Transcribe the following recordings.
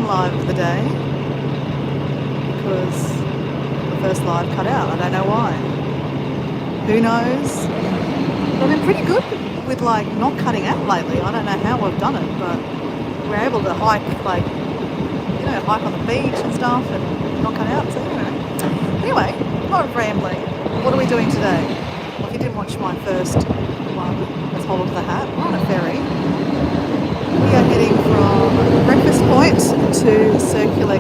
second live of the day because the first live cut out. I don't know why. Who knows? But I've been pretty good with like not cutting out lately. I don't know how we've done it, but we're able to hike hike on the beach and stuff and not cut out. So anyway, not rambling. What are we doing today? Well, if you didn't watch my first one, let's hold on to the hat. We're on a ferry. We are heading from Breakfast Point to Circular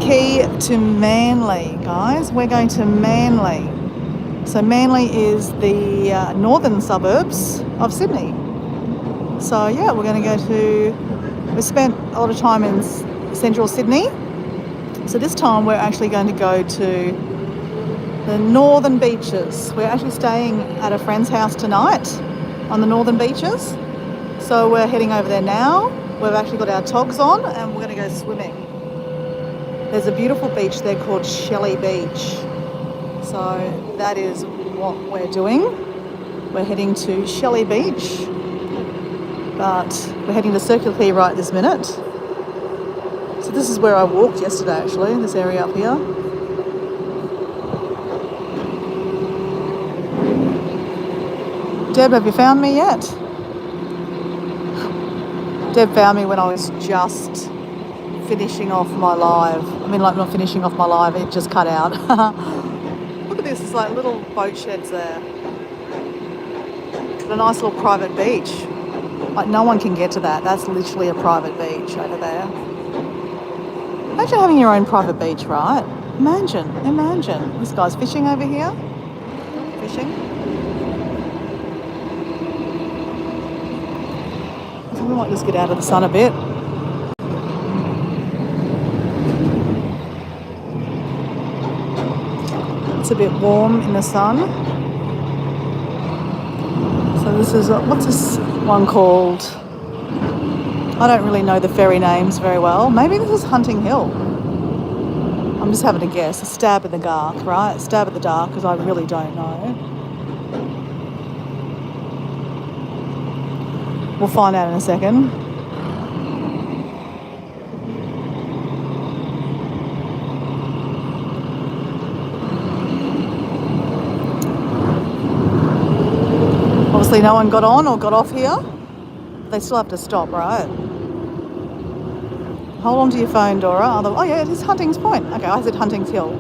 Quay to Manly, guys. We're going to Manly. So Manly is the northern suburbs of Sydney. So yeah, we're going to go to... We spent a lot of time in central Sydney. So this time we're actually going to go to the northern beaches. We're actually staying at a friend's house tonight on the northern beaches. So we're heading over there now. We've actually got our togs on and we're going to go swimming. There's a beautiful beach there called Shelley Beach. So that is what we're doing. We're heading to Shelley Beach, but we're heading to Circular Quay right this minute. So this is where I walked yesterday actually, this area up here. Deb, have you found me yet? Deb found me when I was just finishing off my live. I mean, like not finishing off my live, it just cut out. Look at this, it's like little boat sheds there. A nice little private beach. Like no one can get to that. That's literally a private beach over there. Imagine having your own private beach, right? Imagine. This guy's fishing over here. Fishing. So we might just get out of the sun a bit. It's a bit warm in the sun. So this is, what's this one called? I don't really know the ferry names very well. Maybe this is Hunting Hill. I'm just having a guess. A stab in the dark, right? Stab in the dark, because I really don't know. We'll find out in a second. Obviously no one got on or got off here. They still have to stop, right? Hold on to your phone, Dora. Oh yeah, it is Hunting's Point. Okay, I said Hunting's Hill.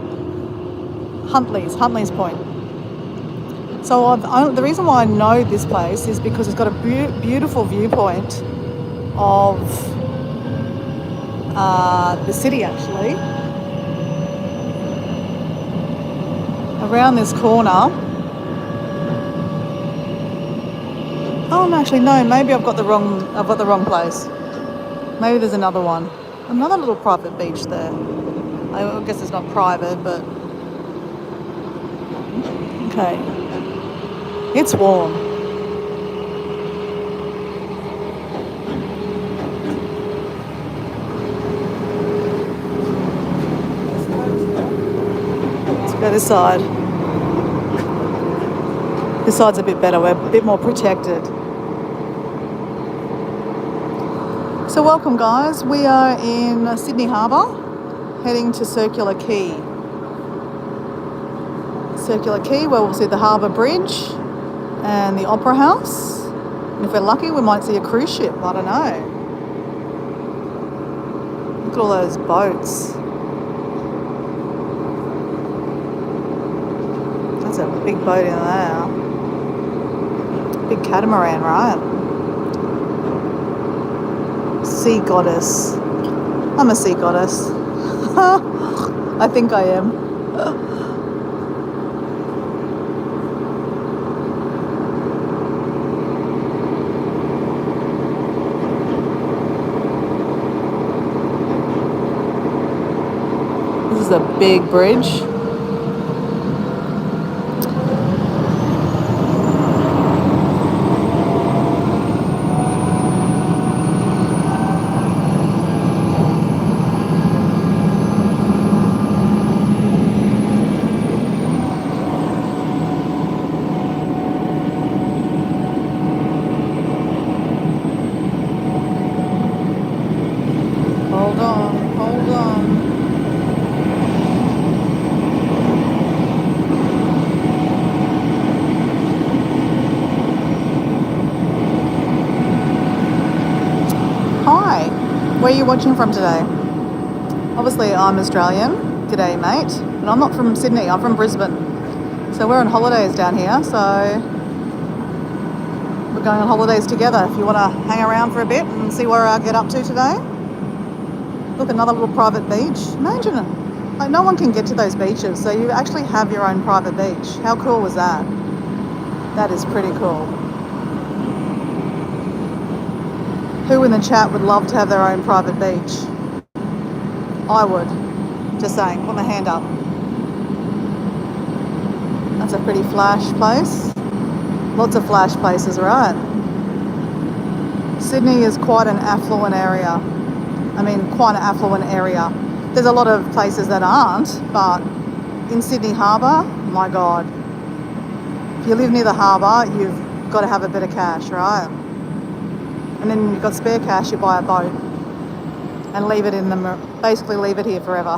Huntley's Point. So the reason why I know this place is because it's got a beautiful viewpoint of the city actually. Around this corner. Oh, no, actually, no. Maybe I've got the wrong place. Maybe there's another one. Another little private beach there. I guess it's not private, but... Okay. It's warm. Let's go this side. This side's a bit better. We're a bit more protected. So welcome guys, we are in Sydney Harbour, heading to Circular Quay. Circular Quay, where we'll see the Harbour Bridge and the Opera House. And if we're lucky, we might see a cruise ship, I don't know. Look at all those boats. That's a big boat in there. Big catamaran, right? Sea goddess. I'm a sea goddess. I think I am. This is a big bridge. Where are you watching from today? Obviously, I'm Australian. G'day, mate. And I'm not from Sydney. I'm from Brisbane. So we're on holidays down here. So we're going on holidays together. If you want to hang around for a bit and see where I get up to today. Look, another little private beach. Imagine it. Like, no one can get to those beaches. So you actually have your own private beach. How cool was that? That is pretty cool. Who in the chat would love to have their own private beach? I would. Just saying, put my hand up. That's a pretty flash place. Lots of flash places, right? Sydney is quite an affluent area. Quite an affluent area. There's a lot of places that aren't, but in Sydney Harbour, my God. If you live near the harbour, you've got to have a bit of cash, right? And then you've got spare cash, you buy a boat and leave it basically leave it here forever.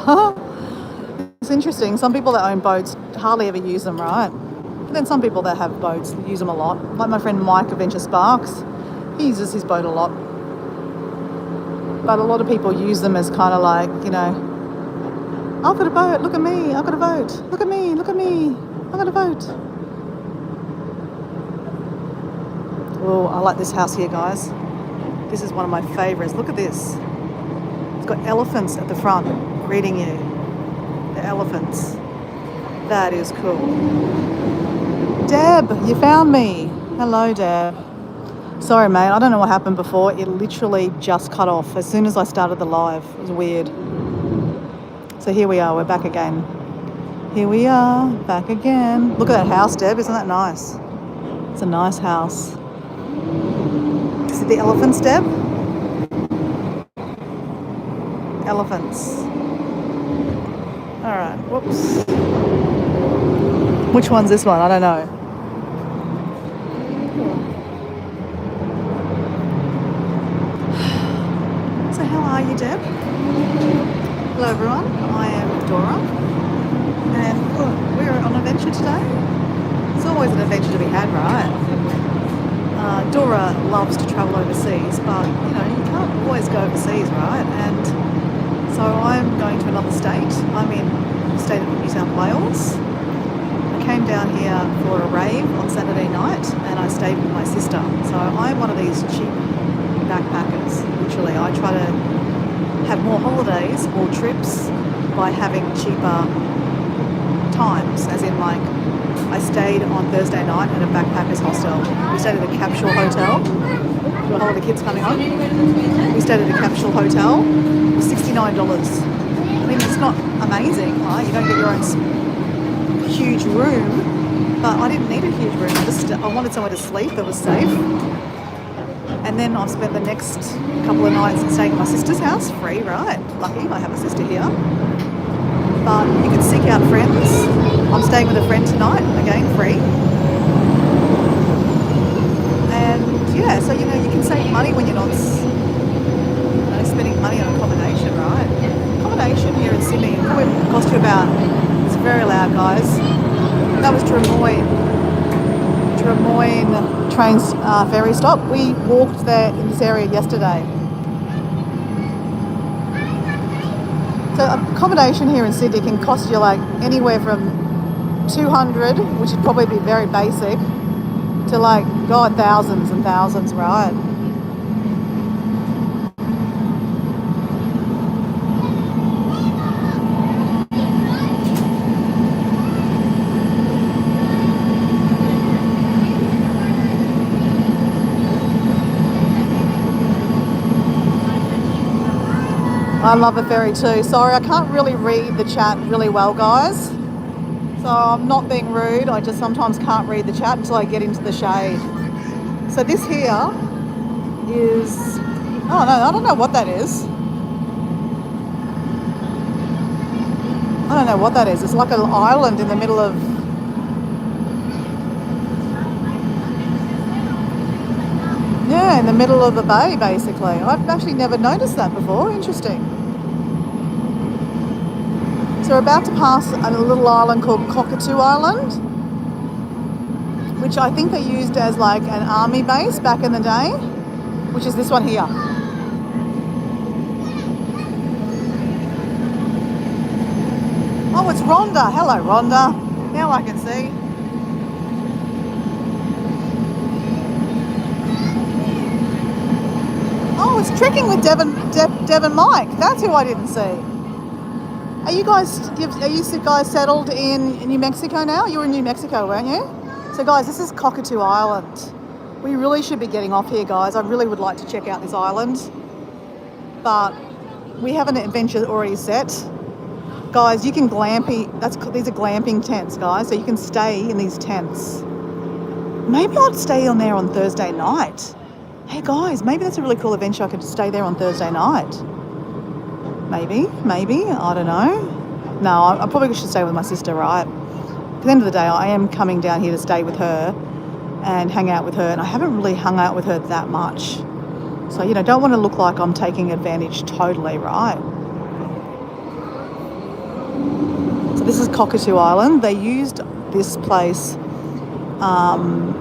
It's interesting. Some people that own boats hardly ever use them, right? But then some people that have boats use them a lot. Like my friend Mike Adventure Sparks, he uses his boat a lot. But a lot of people use them as kind of like, I've got a boat, look at me, I've got a boat. Look at me, I've got a boat. Oh, I like this house here, guys. This is one of my favourites. Look at this. It's got elephants at the front greeting you. The elephants. That is cool. Deb, you found me. Hello, Deb. Sorry, mate. I don't know what happened before. It literally just cut off as soon as I started the live. It was weird. So here we are. We're back again. Here we are. Back again. Look at that house, Deb. Isn't that nice? It's a nice house. See the elephants, Deb? Elephants. All right. Whoops. Which one's this one? I don't know. So how are you, Deb? Hello, everyone. I am Dora. And we're on an adventure today. It's always an adventure to be had, right? Dora loves to travel overseas, but you can't always go overseas, right? And so I'm going to another state. I'm in the state of New South Wales. I came down here for a rave on Saturday night and I stayed with my sister. So I'm one of these cheap backpackers. Literally, I try to have more holidays, more trips by having cheaper times, as in like I stayed on Thursday night at a backpackers hostel. We stayed at a capsule hotel. Do a whole lot of kids coming on. We stayed at a capsule hotel. It was $69. It's not amazing, right? You don't get your own huge room, but I didn't need a huge room. I wanted somewhere to sleep that was safe. And then I've spent the next couple of nights staying at my sister's house, free, right? Lucky, I have a sister here. But you can seek out friends. I'm staying with a friend tonight, again, free. And yeah, so you can save money when you're not spending money on accommodation, right? Accommodation here in Sydney would cost you about, it's very loud, guys. That was Drummoyne train ferry stop. We walked there in this area yesterday. So accommodation here in Sydney can cost you like anywhere from $200, which would probably be very basic, to like, God, thousands and thousands, right? I love a ferry too. Sorry, I can't really read the chat really well, guys. So I'm not being rude. I just sometimes can't read the chat until I get into the shade. So this here is, oh no, I don't know what that is. I don't know what that is. It's like an island in the middle of, yeah, in the middle of the bay, basically. I've actually never noticed that before. Interesting. So we're about to pass a little island called Cockatoo Island, which I think they used as like an army base back in the day, which is this one here. Oh, it's Rhonda. Hello, Rhonda. Now I can see. Oh, it's trekking with Dev and Mike. That's who I didn't see. Are you guys settled in New Mexico now? You were in New Mexico, weren't you? So guys, this is Cockatoo Island. We really should be getting off here, guys. I really would like to check out this island, but we have an adventure already set. Guys, you can glamping. These are glamping tents, guys. So you can stay in these tents. Maybe I'd stay on there on Thursday night. Hey guys, maybe that's a really cool adventure. I could stay there on Thursday night. Maybe, I don't know. No, I probably should stay with my sister, right? At the end of the day, I am coming down here to stay with her and hang out with her, and I haven't really hung out with her that much. So, don't want to look like I'm taking advantage totally, right? So this is Cockatoo Island. They used this place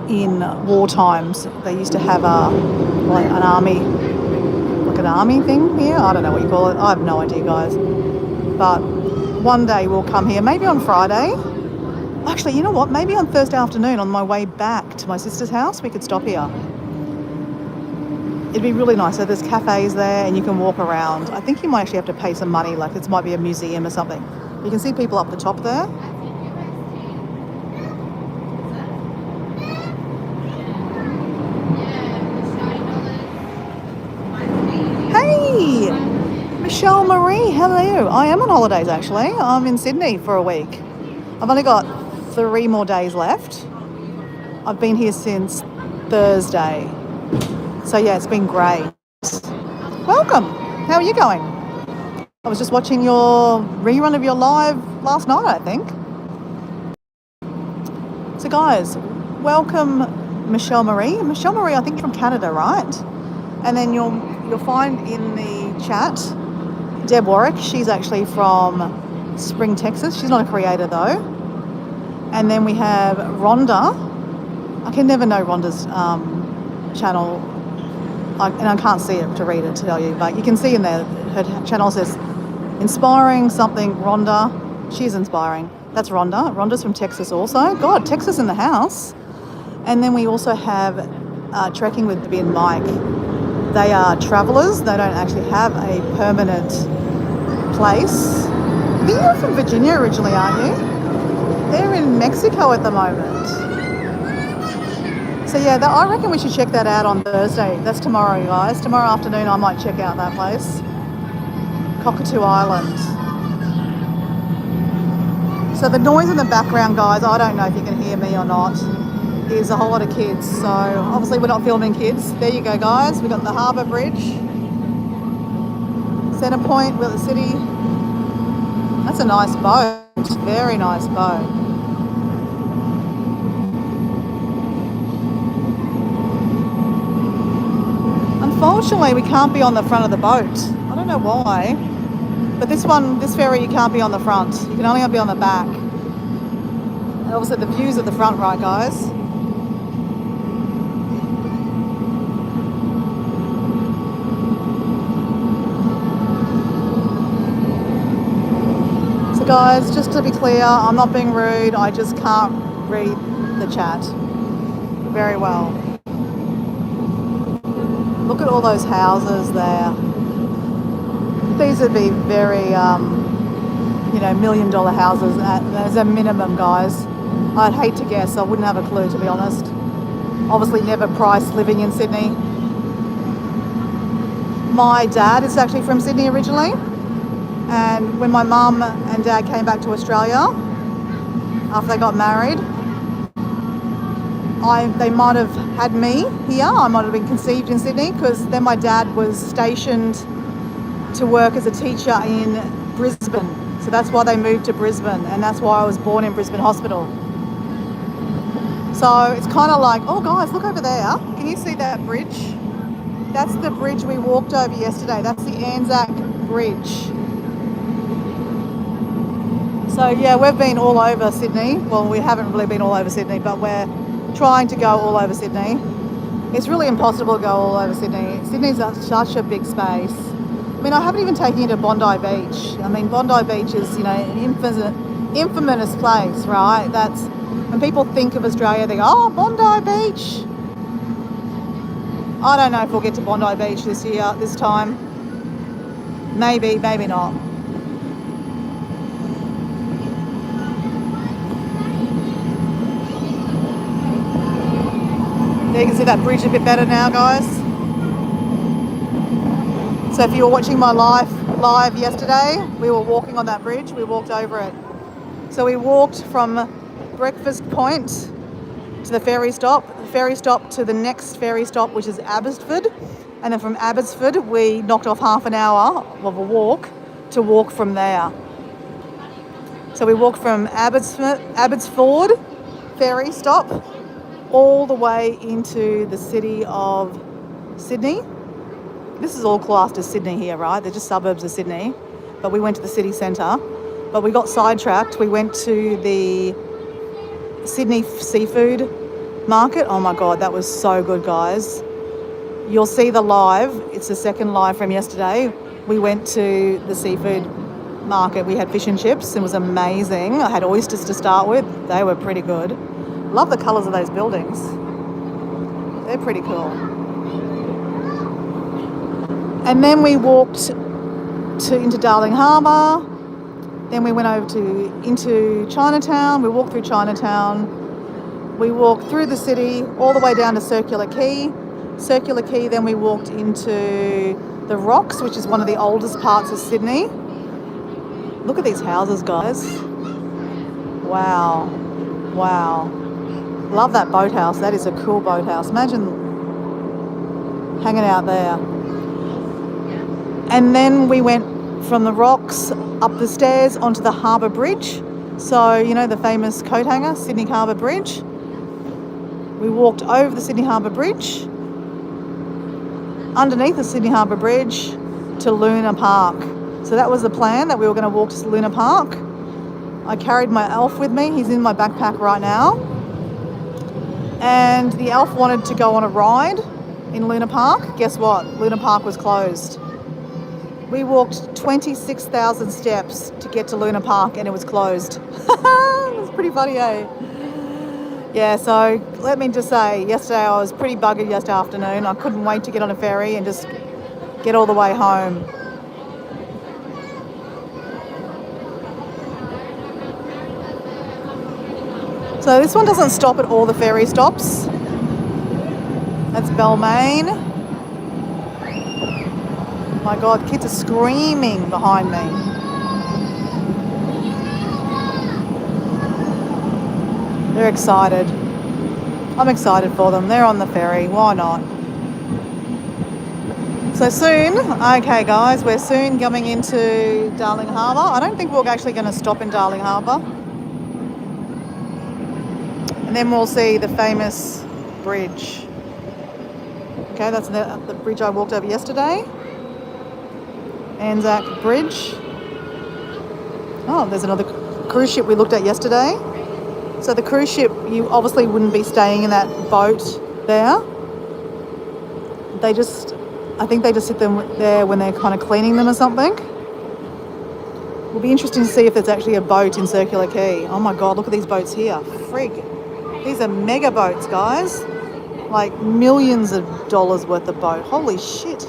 in war times. They used to have an army thing here. I don't know what you call it. I have no idea, guys. But one day we'll come here, maybe on Friday. Actually, you know what? Maybe on Thursday afternoon on my way back to my sister's house, we could stop here. It'd be really nice. So there's cafes there and you can walk around. I think you might actually have to pay some money, like this might be a museum or something. You can see people up the top there. Hey, Michelle Marie, hello. I am on holidays actually. I'm in Sydney for a week. I've only got 3 more days left. I've been here since Thursday. So yeah, it's been great. Welcome. How are you going? I was just watching your rerun of your live last night, I think. So guys, welcome Michelle Marie. Michelle Marie, I think you're from Canada, right? And then you'll find in the chat Deb Warwick. She's actually from Spring, Texas. She's not a creator though. And then we have Rhonda. I can never know Rhonda's channel, and I can't see it to read it to tell you, but you can see in there her channel says inspiring something Rhonda. She's inspiring. That's Rhonda. Rhonda's from Texas also. God, Texas in the house. And then we also have Trekking with Debbie and Mike. They are travellers. They don't actually have a permanent place. I think you're from Virginia originally, aren't you? They're in Mexico at the moment. So yeah, I reckon we should check that out on Thursday. That's tomorrow, guys. Tomorrow afternoon I might check out that place. Cockatoo Island. So the noise in the background, guys, I don't know if you can hear me or not, is a whole lot of kids. So obviously we're not filming kids. There you go, guys. We've got the Harbour Bridge. Centre Point, we're at the city. That's a nice boat. Very nice boat. Unfortunately, we can't be on the front of the boat. I don't know why. But this ferry, you can't be on the front. You can only be on the back. And obviously the view's at the front, right, guys? So guys, just to be clear, I'm not being rude. I just can't read the chat very well. Look at all those houses there. These would be very, $1 million houses as a minimum, guys. I'd hate to guess. I wouldn't have a clue, to be honest. Obviously never priced living in Sydney. My dad is actually from Sydney originally. And when my mum and dad came back to Australia, after they got married, they might have had me here. I might have been conceived in Sydney, because then my dad was stationed to work as a teacher in Brisbane. So that's why they moved to Brisbane, and that's why I was born in Brisbane Hospital. So it's kind of like, oh guys, look over there. Can you see that bridge? That's the bridge we walked over yesterday. That's the Anzac Bridge. So yeah, we've been all over Sydney. Well, we haven't really been all over Sydney, but we're trying to go all over Sydney. It's really impossible to go all over Sydney. Sydney's such a big space. I mean, I haven't even taken you to Bondi Beach. I mean, Bondi Beach is, you know, an infamous place, right? That's when people think of Australia, they go, oh, Bondi Beach. I don't know if we'll get to Bondi Beach this time. Maybe, maybe not. There you can see that bridge a bit better now, guys. So if you were watching my live yesterday, we were walking on that bridge. We walked over it. So we walked from Breakfast Point to the ferry stop to the next ferry stop, which is Abbotsford. And then from Abbotsford, we knocked off half an hour of a walk to walk from there. So we walked from Abbotsford ferry stop all the way into the city of Sydney. This is all classed as Sydney here, right? They're just suburbs of Sydney. But we went to the city centre. But we got sidetracked. We went to the Sydney seafood market. Oh my God, that was so good, guys. You'll see the live. It's the second live from yesterday. We went to the seafood market. We had fish and chips. It was amazing. I had oysters to start with. They were pretty good. Love the colours of those buildings. They're pretty cool. And then we walked into Darling Harbour. Then we went over into Chinatown. We walked through Chinatown. We walked through the city all the way down to Circular Quay. Then we walked into the Rocks, which is one of the oldest parts of Sydney. Look at these houses, guys. Wow. Wow. Love that boathouse. That is a cool boathouse. Imagine hanging out there. And then we went from the Rocks up the stairs onto the Harbour Bridge. So, you know, the famous coat hanger, Sydney Harbour Bridge. We walked over the Sydney Harbour Bridge, underneath the Sydney Harbour Bridge to Luna Park. So that was the plan, that we were going to walk to Luna Park. I carried my elf with me. He's in my backpack right now. And the elf wanted to go on a ride in Luna Park. Guess what? Luna Park was closed. We walked 26,000 steps to get to Luna Park and it was closed. It was pretty funny, eh? Yeah, so let me just say, yesterday I was pretty buggered yesterday afternoon. I couldn't wait to get on a ferry and just get all the way home. So this one doesn't stop at all the ferry stops. That's Balmain. My God, kids are screaming behind me. They're excited. I'm excited for them. They're on the ferry. Why not? So soon, okay guys, we're soon coming into Darling Harbour. I don't think we're actually going to stop in Darling Harbour. And then we'll see the famous bridge. Okay, that's the bridge I walked over yesterday. Anzac Bridge. Oh, there's another cruise ship we looked at yesterday. So the cruise ship, you obviously wouldn't be staying in that boat there. I think they just sit them there when they're kind of cleaning them or something. It'll be interesting to see if there's actually a boat in Circular Quay. Oh my God, look at these boats here. Frig. These are mega boats, guys. Like millions of dollars worth of boat. Holy shit.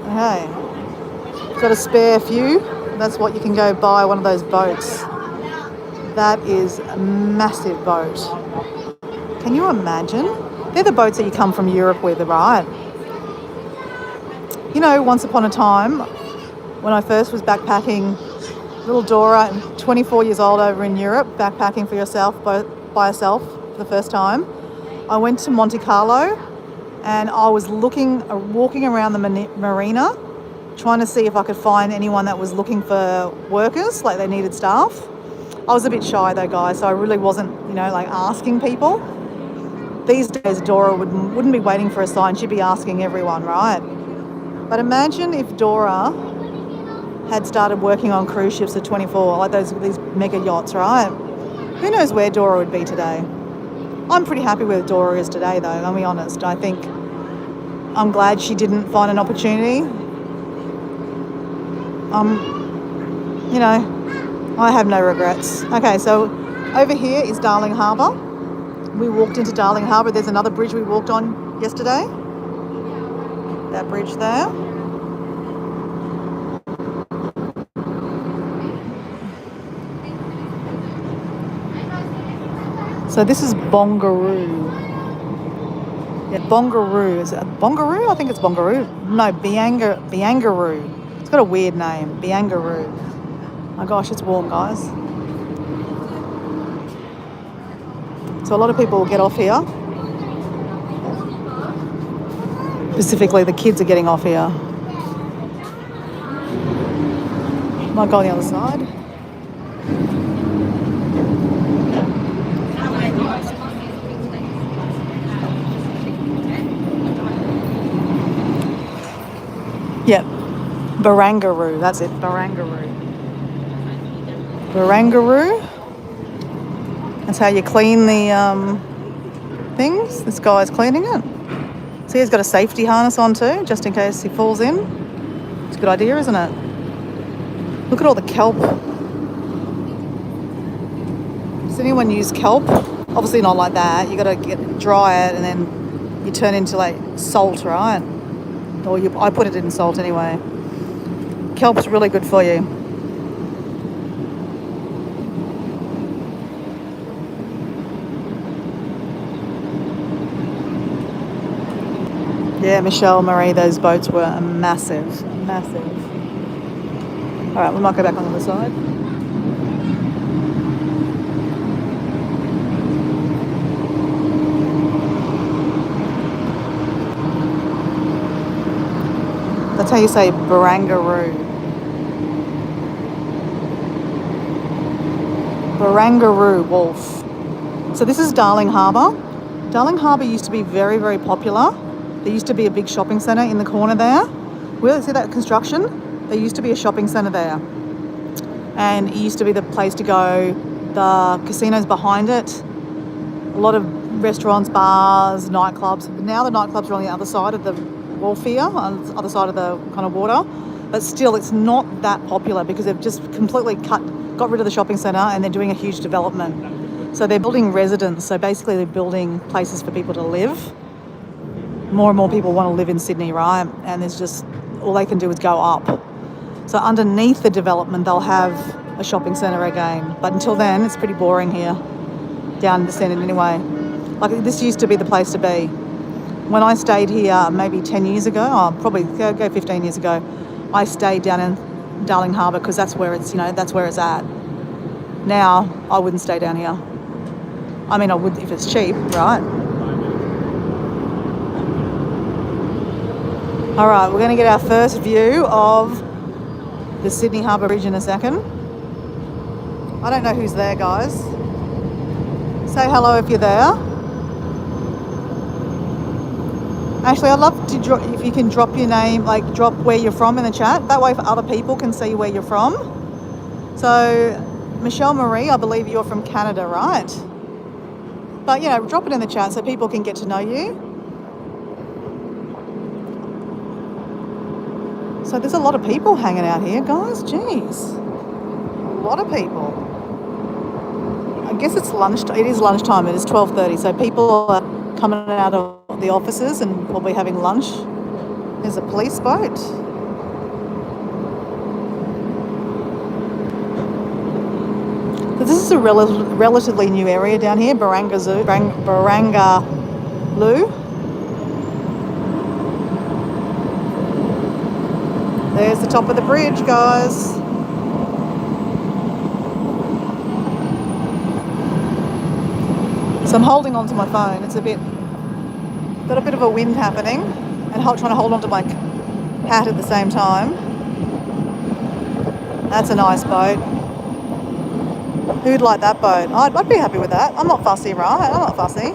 Okay. Got a spare few. That's what you can go buy one of those boats. That is a massive boat. Can you imagine? They're the boats that you come from Europe with, right? You know, once upon a time, when I first was backpacking, little Dora, 24 years old over in Europe, backpacking by herself for the first time, I went to Monte Carlo and I was walking around the marina, trying to see if I could find anyone that was looking for workers, like they needed staff. I was a bit shy though, guys, so I really wasn't, like asking people. These days, Dora wouldn't be waiting for a sign. She'd be asking everyone, right? But imagine if Dora had started working on cruise ships at 24, like these mega yachts, right? Who knows where Dora would be today? I'm pretty happy where Dora is today, though, I'll be honest. I think I'm glad she didn't find an opportunity You know, I have no regrets. Okay, so over here is Darling Harbour. We walked into Darling Harbour. There's another bridge we walked on yesterday. That bridge there. So this is Bongaroo. Yeah, Bongaroo. Is it Bongaroo? I think it's Bongaroo. No, Biangaroo. It's got a weird name. Biangaroo. My gosh, it's warm, guys. So a lot of people will get off here. Specifically, the kids are getting off here. Might go on the other side. Yep, Barangaroo. That's it, Barangaroo. Barangaroo. That's how you clean the things. This guy's cleaning it. See, he's got a safety harness on too, just in case he falls in. It's a good idea, isn't it? Look at all the kelp. Does anyone use kelp? Obviously not like that. You got to dry it and then you turn into like salt, right? Or I put it in salt anyway. Kelp's really good for you. Yeah, Michelle, Marie, those boats were massive, massive. All right, we might go back on the other side. That's how you say Barangaroo. Barangaroo Wharf. So this is Darling Harbour. Darling Harbour used to be very, very popular. There used to be a big shopping centre in the corner there. See that construction? There used to be a shopping centre there. And it used to be the place to go. The casino's behind it. A lot of restaurants, bars, nightclubs. Now the nightclubs are on the other side of the wharf here, on the other side of the kind of water. But still, it's not that popular because they've just completely got rid of the shopping centre and they're doing a huge development. So they're building residents. So basically they're building places for people to live. More and more people want to live in Sydney, right? And there's just, all they can do is go up. So underneath the development, they'll have a shopping centre again. But until then, it's pretty boring here, down in the centre anyway. Like, this used to be the place to be. When I stayed here maybe 10 years ago, probably go 15 years ago, I stayed down in Darling Harbour because that's where it's, that's where it's at. Now, I wouldn't stay down here. I mean, I would if it's cheap, right? All right, we're going to get our first view of the Sydney Harbour Bridge in a second. I don't know who's there, guys. Say hello if you're there. Actually, I'd love to if you can drop your name, like drop where you're from in the chat. That way other people can see where you're from. So, Michelle Marie, I believe you're from Canada, right? But, drop it in the chat so people can get to know you. So there's a lot of people hanging out here, guys. Jeez. A lot of people. I guess it's lunchtime. It is lunchtime. It is 12:30. So people are coming out of the offices and probably having lunch. There's a police boat. So this is a relatively new area down here, Barangaroo. There's the top of the bridge, guys. So I'm holding onto my phone. It's got a bit of a wind happening, and trying to hold onto my hat at the same time. That's a nice boat. Who'd like that boat? I'd be happy with that. I'm not fussy, right? I'm not fussy.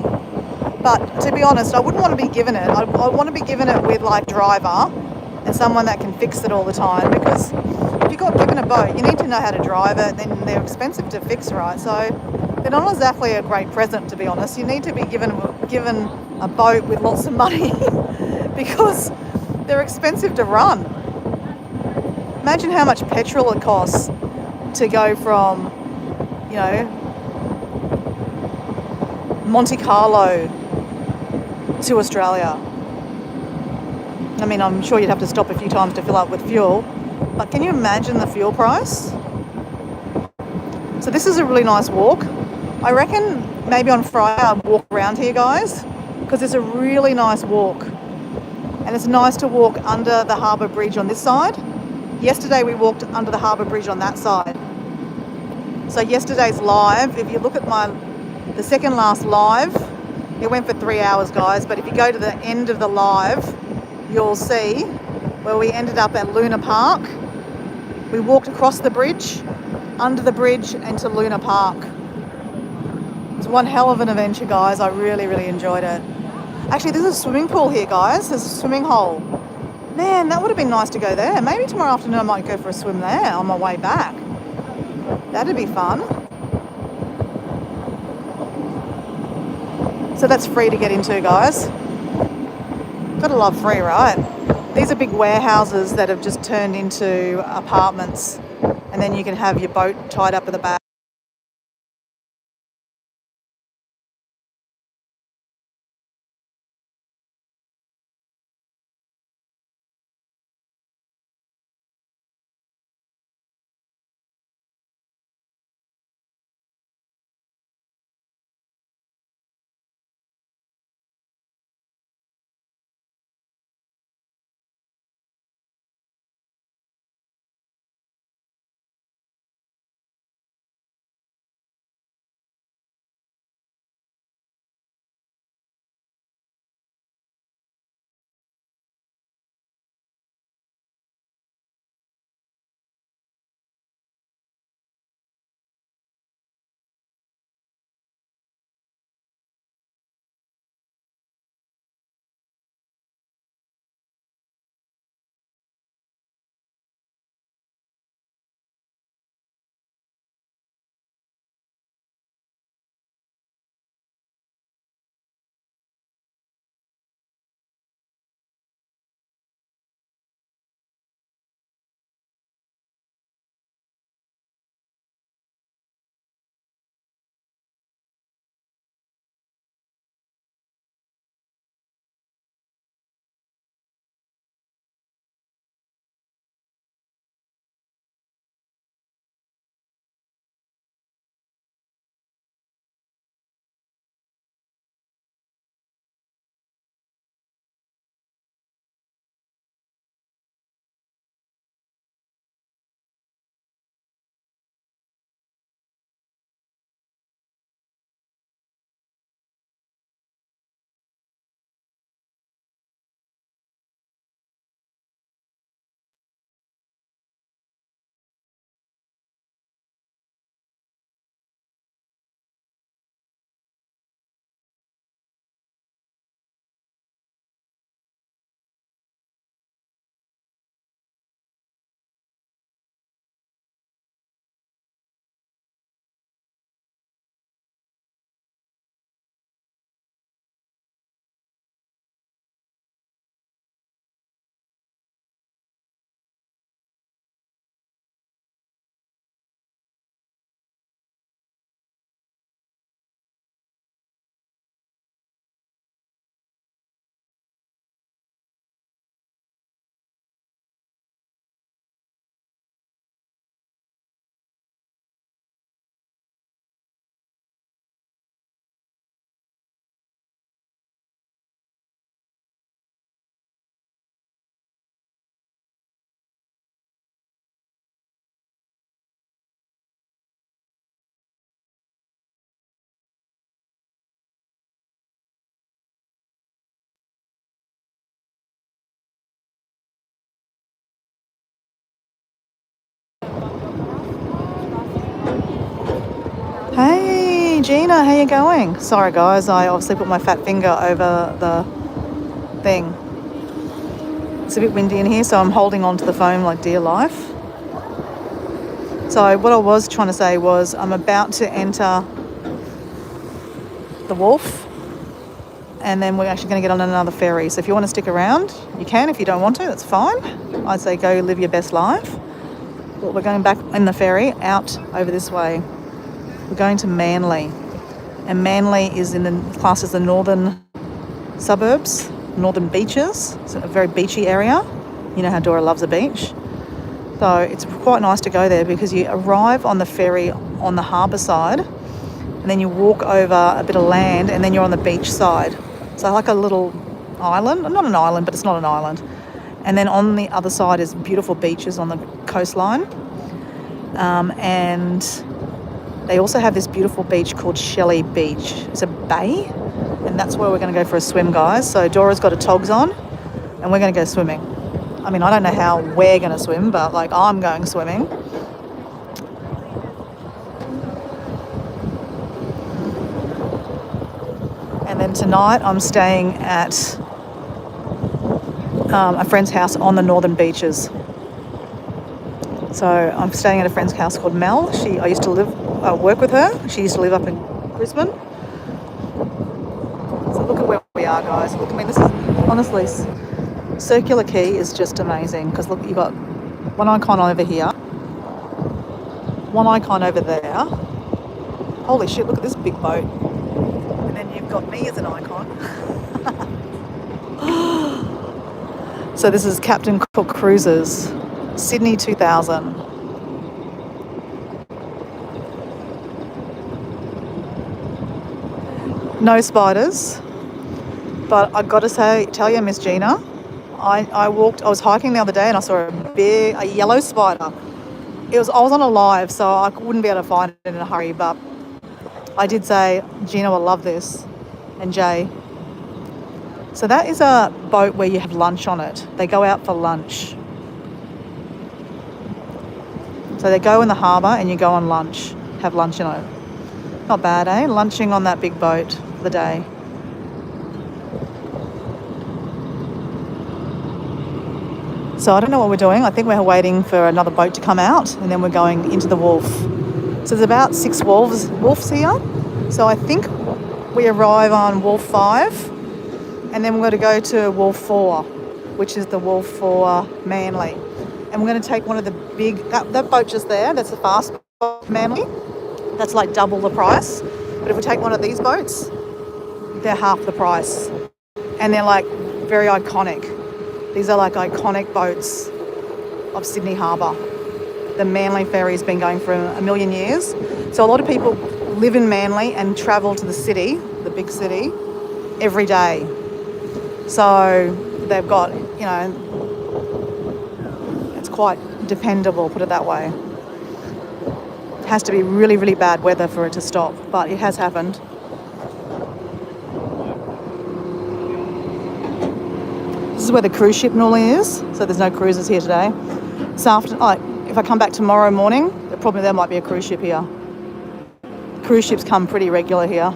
But to be honest, I wouldn't want to be given it. I want to be given it with like driver and someone that can fix it all the time, because if you got given a boat, you need to know how to drive it, then they're expensive to fix, right? So they're not exactly a great present, to be honest. You need to be given a boat with lots of money because they're expensive to run. Imagine how much petrol it costs to go from, you know, Monte Carlo to Australia. I mean, I'm sure you'd have to stop a few times to fill up with fuel, but can you imagine the fuel price? So this is a really nice walk. I reckon maybe on Friday I'll walk around here, guys, because it's a really nice walk. And it's nice to walk under the harbour bridge on this side. Yesterday we walked under the harbour bridge on that side. So yesterday's live, if you look at the second last live, it went for 3 hours, guys, but if you go to the end of the live, you'll see where we ended up at Luna Park. We walked across the bridge, under the bridge, and to Luna Park. It was one hell of an adventure, guys. I really, really enjoyed it. Actually, there's a swimming pool here, guys. There's a swimming hole. Man, that would have been nice to go there. Maybe tomorrow afternoon I might go for a swim there on my way back. That'd be fun. So that's free to get into, guys. Gotta love free, right? These are big warehouses that have just turned into apartments, and then you can have your boat tied up at the back. Hey Gina, how you going? Sorry guys, I obviously put my fat finger over the thing. It's a bit windy in here, so I'm holding on to the phone like dear life. So what I was trying to say was I'm about to enter the wharf, and then we're actually going to get on another ferry. So if you want to stick around, you can. If you don't want to, that's fine. I'd say go live your best life. But we're going back in the ferry out over this way. We're going to Manly. And Manly is in the class as the northern suburbs, northern beaches. It's a very beachy area. You know how Dora loves a beach. So it's quite nice to go there because you arrive on the ferry on the harbour side and then you walk over a bit of land and then you're on the beach side. So like a little island, not an island, but it's not an island. And then on the other side is beautiful beaches on the coastline. And they also have this beautiful beach called Shelley Beach. It's a bay, and that's where we're going to go for a swim, guys. So Dora's got her togs on, and we're going to go swimming. I mean, I don't know how we're going to swim, but like I'm going swimming. And then tonight I'm staying at a friend's house on the northern beaches. So I'm staying at a friend's house called Mel. I used to work with her. She used to live up in Brisbane. So look at where we are, guys. Look, I mean, this is honestly, Circular Quay is just amazing because look, you've got one icon over here, one icon over there. Holy shit, look at this big boat. And then you've got me as an icon. So this is Captain Cook Cruises, Sydney 2000. No spiders, but I got to tell you, Miss Gina, I was hiking the other day and I saw a yellow spider. I was on a live, so I wouldn't be able to find it in a hurry, but I did say, Gina will love this, and Jay. So that is a boat where you have lunch on it. They go out for lunch. So they go in the harbour and you go on lunch, have lunch in it. Not bad, eh? Lunching on that big boat for the day. So I don't know what we're doing. I think we're waiting for another boat to come out and then we're going into the wharf. So there's about 6 wharfs here. So I think we arrive on Wharf 5 and then we're going to go to Wharf 4, which is the wharf for Manly. And we're going to take one of the big, that boat just there, that's the fast boat for Manly. That's like double the price. But if we take one of these boats, they're half the price. And they're like very iconic. These are like iconic boats of Sydney Harbour. The Manly ferry's been going for a million years. So a lot of people live in Manly and travel to the city, the big city, every day. So they've got, you know, it's quite dependable, put it that way. It has to be really, really bad weather for it to stop, but it has happened. This is where the cruise ship normally is, so there's no cruises here today. If I come back tomorrow morning, there might be a cruise ship here. Cruise ships come pretty regular here.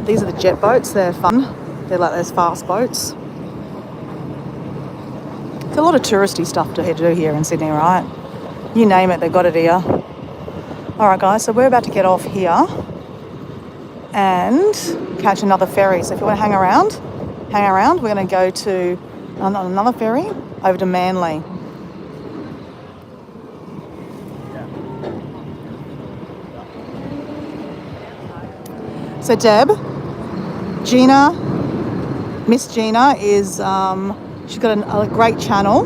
These are the jet boats, they're fun. They're like those fast boats. There's a lot of touristy stuff to do here in Sydney, right? You name it, they've got it here. All right, guys, so we're about to get off here and catch another ferry. So if you want to hang around, we're going to go to another ferry over to Manly. So Miss Gina is, she's got a great channel.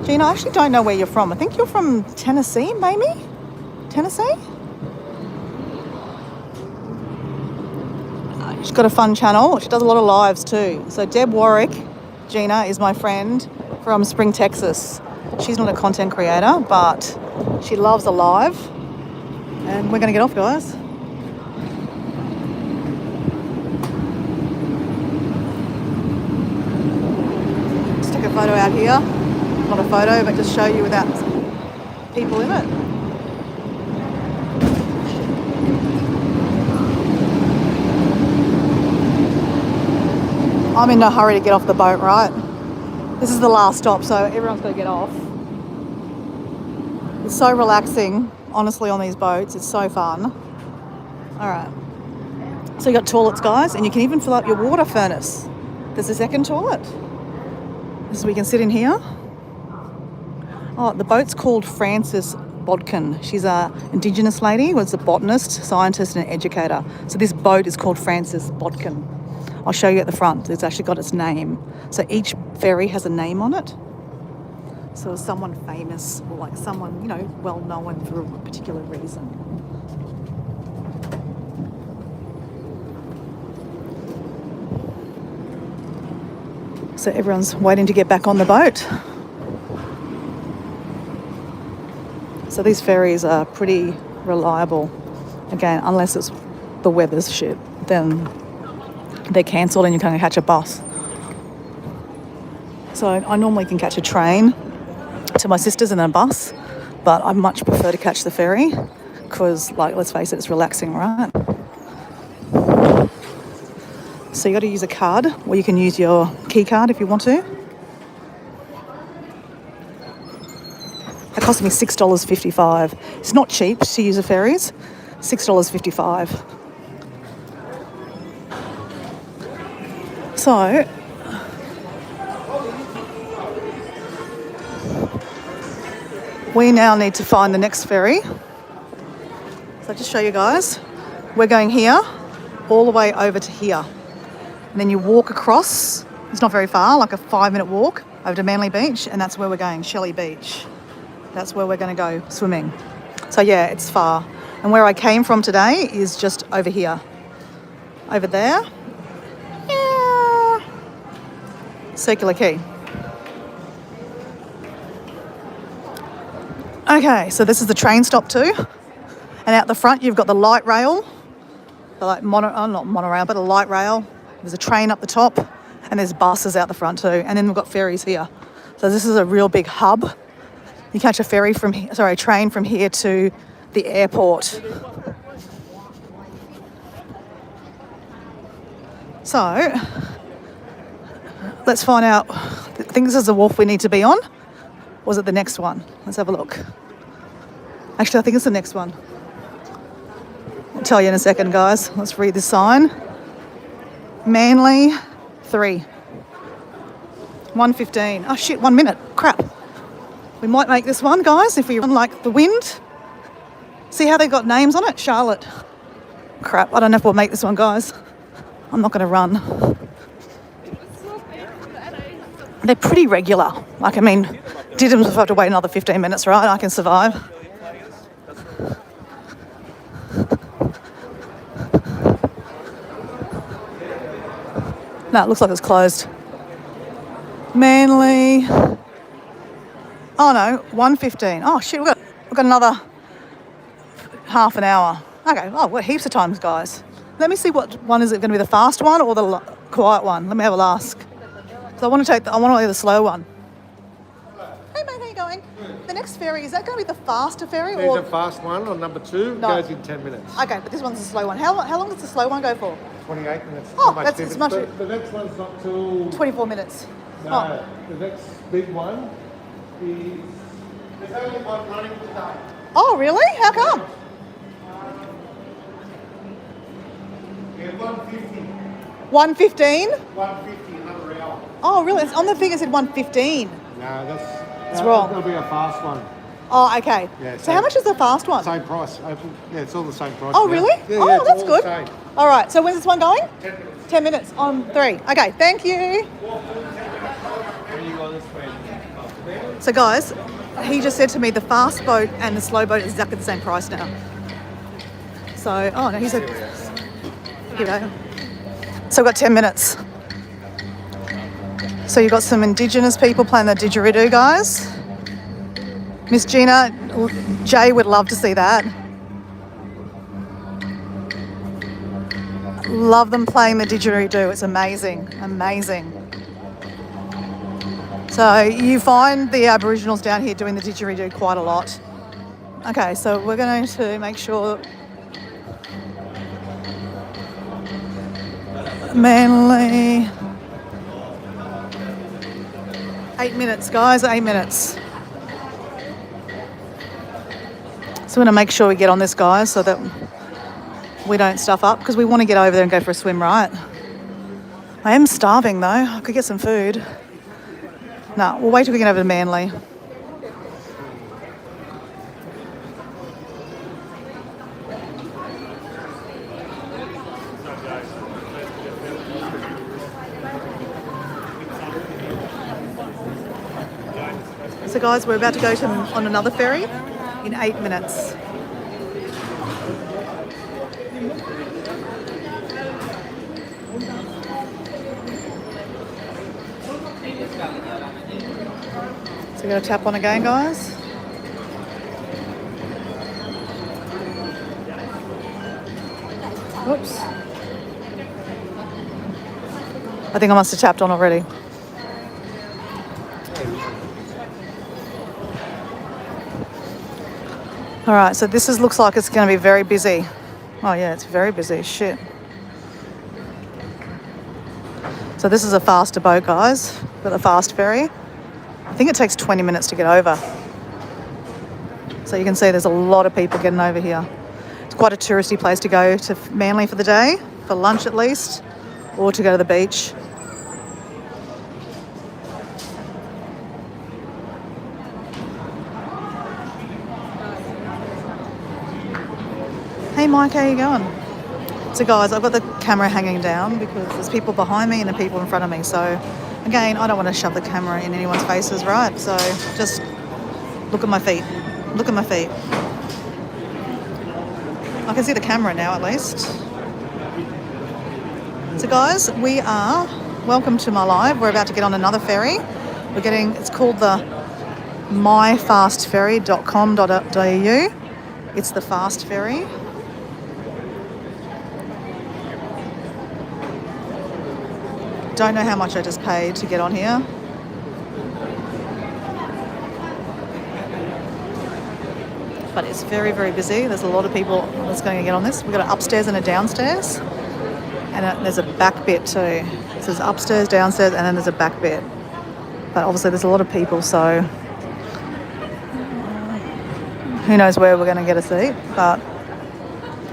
Gina, I actually don't know where you're from. I think you're from Tennessee, maybe? Tennessee? She's got a fun channel. She does a lot of lives too. So Deb Warwick, Gina, is my friend from Spring, Texas. She's not a content creator, but she loves a live. And we're going to get off, guys. Let's take a photo out here. Not a photo, but just show you without people in it. I'm in no hurry to get off the boat, right? This is the last stop, so everyone's got to get off. It's so relaxing, honestly, on these boats. It's so fun. All right. So you got toilets, guys, and you can even fill up your water furnace. There's a second toilet. So we can sit in here. Oh, the boat's called Frances Bodkin. She's a Indigenous lady, was a botanist, scientist and educator. So this boat is called Frances Bodkin. I'll show you at the front. It's actually got its name. So each ferry has a name on it. So it's someone famous or like someone, you know, well known for a particular reason. So everyone's waiting to get back on the boat. So these ferries are pretty reliable. Again, unless it's the weather's shit, then they're cancelled and you can't catch a bus. So I normally can catch a train to my sister's and then a bus, but I much prefer to catch the ferry because, like, let's face it, it's relaxing, right? So you got to use a card, or you can use your key card if you want to. It cost me $6.55. It's not cheap to use the ferries. $6.55. So we now need to find the next ferry. So I'll just show you guys. We're going here, all the way over to here. And then you walk across, it's not very far, like a 5-minute walk over to Manly Beach, and that's where we're going, Shelley Beach. That's where we're going to go swimming. So yeah, it's far. And where I came from today is just over here. Over there. Yeah. Circular Quay. Okay, so this is the train stop too. And out the front you've got the light rail. Not monorail, but a light rail. There's a train up the top and there's buses out the front too. And then we've got ferries here. So this is a real big hub. You catch a ferry from here, a train from here to the airport. So let's find out. I think this is the wharf we need to be on. Or was it the next one? Let's have a look. Actually, I think it's the next one. I'll tell you in a second, guys. Let's read the sign. Manly 3. 1:15. Oh shit, 1 minute. Crap. We might make this one, guys, if we run like the wind. See how they got names on it? Charlotte. Crap, I don't know if we'll make this one, guys. I'm not going to run. They're pretty regular. Like, I mean, Diddums will have to wait another 15 minutes, right? I can survive. No, it looks like it's closed. Manly. Oh no, 1:15. Oh shit, we've got another half an hour. Okay, oh, we're heaps of times, guys. Let me see what one is it going to be, the fast one or the quiet one? Let me have a ask. So I want to do the slow one. Hey mate, how you going? The next ferry, is that going to be the faster ferry? There's a fast one on number 2, goes in 10 minutes. Okay, but this one's a slow one. How long does the slow one go for? 28 minutes. Oh, that's as much. The next one's not till 24 minutes. No, the next big one is. There's only one running today. Oh, really? How come? Yeah, 150. 1:15? 150, another hour. Oh, really? It's on the thing it said 1:15. No, that's wrong. That'll be a fast one. Oh, okay. Yeah, so how much is the fast one? Same price. Yeah, it's all the same price. Oh, now. really? Yeah, Oh, yeah, it's that's all good. the same. All right. So when's this one going? 10 minutes. 10 minutes on 3. Okay. Thank you. So guys, he just said to me the fast boat and the slow boat is exactly the same price now. So, oh no, he said, here we go. So we've got 10 minutes. So you've got some Indigenous people playing the didgeridoo, guys. Miss Gina, Jay would love to see that. Love them playing the didgeridoo. It's amazing, amazing. So you find the Aboriginals down here doing the didgeridoo quite a lot. Okay, so we're going to make sure Manly. 8 minutes, guys, 8 minutes. So we're going to make sure we get on this, guys, so that we don't stuff up, because we want to get over there and go for a swim, right? I am starving, though. I could get some food. No, we'll wait till we get over to Manly. So guys, we're about to go on another ferry in 8 minutes. So we're going to tap on again, guys. Whoops. I think I must have tapped on already. All right, so this looks like it's going to be very busy. Oh yeah, it's very busy, shit. So this is a faster boat, guys, with a fast ferry. I think it takes 20 minutes to get over. So you can see there's a lot of people getting over here. It's quite a touristy place to go to Manly for the day, for lunch at least, or to go to the beach. Hey Mike, how you going? So guys, I've got the camera hanging down because there's people behind me and the people in front of me. So again, I don't want to shove the camera in anyone's faces, right? So just look at my feet. Look at my feet. I can see the camera now at least. So guys, welcome to my live. We're about to get on another ferry. It's called the myfastferry.com.au. It's the fast ferry. Don't know how much I just paid to get on here. But it's very, very busy. There's a lot of people that's going to get on this. We've got an upstairs and a downstairs. And there's a back bit too. So there's upstairs, downstairs, and then there's a back bit. But obviously there's a lot of people, so who knows where we're going to get a seat. But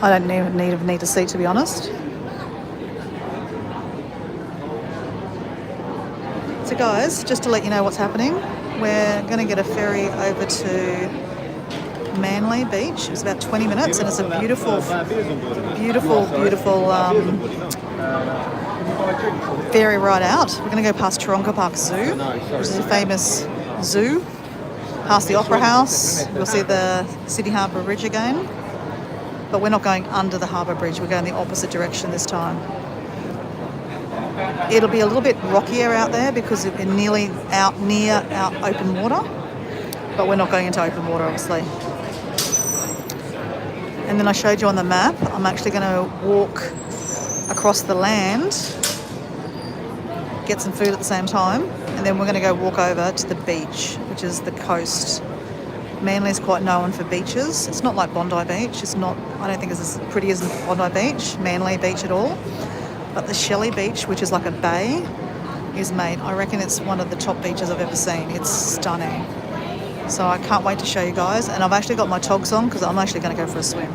I don't even need a seat, to be honest. So guys, just to let you know what's happening, we're going to get a ferry over to Manly Beach. It's about 20 minutes and it's a beautiful ferry ride out. We're going to go past Taronga Park Zoo, which is a famous zoo, past the Opera House. We'll see the Sydney Harbour Bridge again, but we're not going under the Harbour Bridge. We're going the opposite direction this time. It'll be a little bit rockier out there because we're nearly out near open water, but we're not going into open water, obviously. And then I showed you on the map, I'm actually going to walk across the land, get some food at the same time, and then we're going to go walk over to the beach, which is the coast. Manly is quite known for beaches. It's not like Bondi Beach. I don't think it's as pretty as Bondi Beach, Manly Beach at all. But the Shelley Beach, which is like a bay, is made. I reckon it's one of the top beaches I've ever seen. It's stunning. So I can't wait to show you guys. And I've actually got my togs on because I'm actually going to go for a swim.